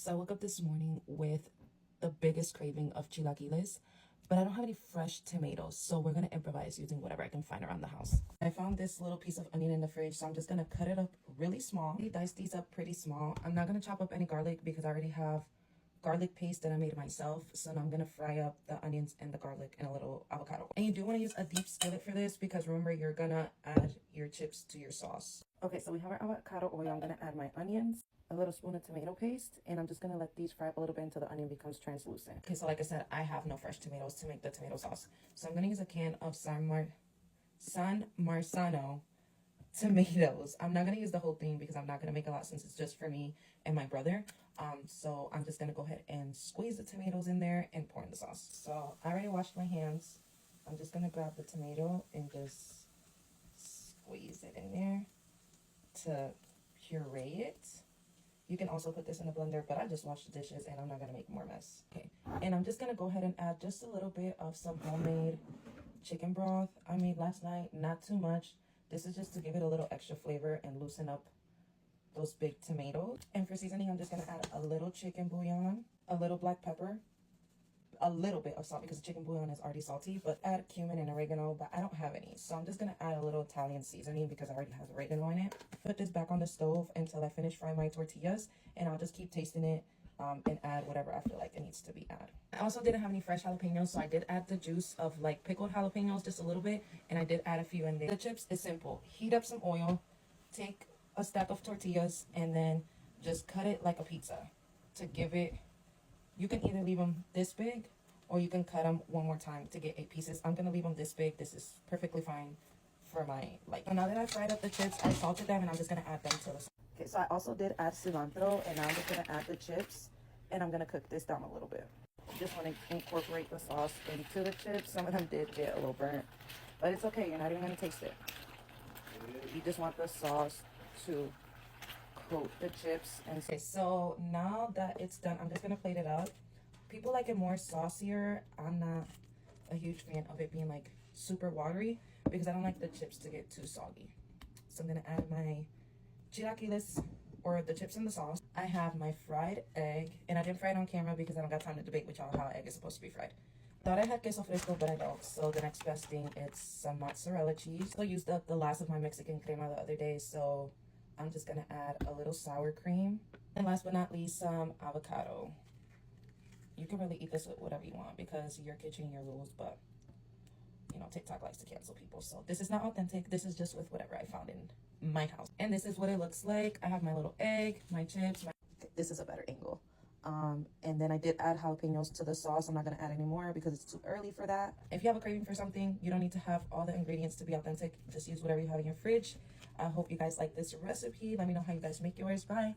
So I woke up this morning with the biggest craving of chilaquiles, but I don't have any fresh tomatoes, so we're gonna improvise using whatever I can find around the house. I found this little piece of onion in the fridge, so I'm just gonna cut it up really small. I dice these up pretty small. I'm not gonna chop up any garlic because I already have garlic paste that I made myself, so now I'm gonna fry up the onions and the garlic and a little avocado. And you do want to use a deep skillet for this because remember, you're gonna add your chips to your sauce. Okay, so we have our avocado oil. I'm gonna add my onions, a little spoon of tomato paste, and I'm just gonna let these fry up a little bit until the onion becomes translucent. Okay, so like I said, I have no fresh tomatoes to make the tomato sauce, so I'm gonna use a can of San Marzano tomatoes. I'm not gonna use the whole thing because I'm not gonna make a lot since it's just for me and my brother. So I'm just gonna go ahead and squeeze the tomatoes in there and pour in the sauce. So I already washed my hands. I'm just gonna grab the tomato and just squeeze it in there to puree it. You can also put this in a blender, but I just washed the dishes and I'm not gonna make more mess. Okay, and I'm just gonna go ahead and add just a little bit of some homemade chicken broth I made last night. Not too much. This is just to give it a little extra flavor and loosen up those big tomatoes. And for seasoning, I'm just gonna add a little chicken bouillon, a little black pepper, a little bit of salt because the chicken bouillon is already salty, but add cumin and oregano, but I don't have any. So I'm just gonna add a little Italian seasoning because I already have oregano in it. Put this back on the stove until I finish frying my tortillas, and I'll just keep tasting it and add whatever I feel like it needs to be added. I also didn't have any fresh jalapenos, so I did add the juice of like pickled jalapenos, just a little bit, and I did add a few in there. The chips is simple. Heat up some oil, take a stack of tortillas, and then just cut it like a pizza to give it, you can either leave them this big or you can cut them one more time to get 8 pieces. I'm gonna leave them this big. This is perfectly fine for my like. So now that I fried up the chips, I salted them and I'm just gonna add them to the. Okay, so I also did add cilantro, and now I'm just gonna add the chips and I'm gonna cook this down a little bit. Just want to incorporate the sauce into the chips. Some of them did get a little burnt, but it's okay. You're not even gonna taste it. You just want the sauce to coat the chips. And okay, so now that it's done, I'm just gonna plate it up. People like it more saucier. I'm not a huge fan of it being like super watery because I don't like the chips to get too soggy. So I'm gonna add my chilaquiles, or the chips in the sauce. I have my fried egg, and I didn't fry it on camera because I don't got time to debate with y'all how egg is supposed to be fried. Thought I had queso fresco, but I don't. So the next best thing, it's some mozzarella cheese. I used up the last of my Mexican crema the other day, so I'm just gonna add a little sour cream. And last but not least, some avocado. You can really eat this with whatever you want because your kitchen, your rules, but you know, TikTok likes to cancel people. So this is not authentic. This is just with whatever I found in my house. And this is what it looks like. I have my little egg, my chips. This is a better angle. And then I did add jalapenos to the sauce. I'm not going to add any more because it's too early for that. If you have a craving for something, you don't need to have all the ingredients to be authentic. Just use whatever you have in your fridge. I hope you guys like this recipe. Let me know how you guys make yours. Bye.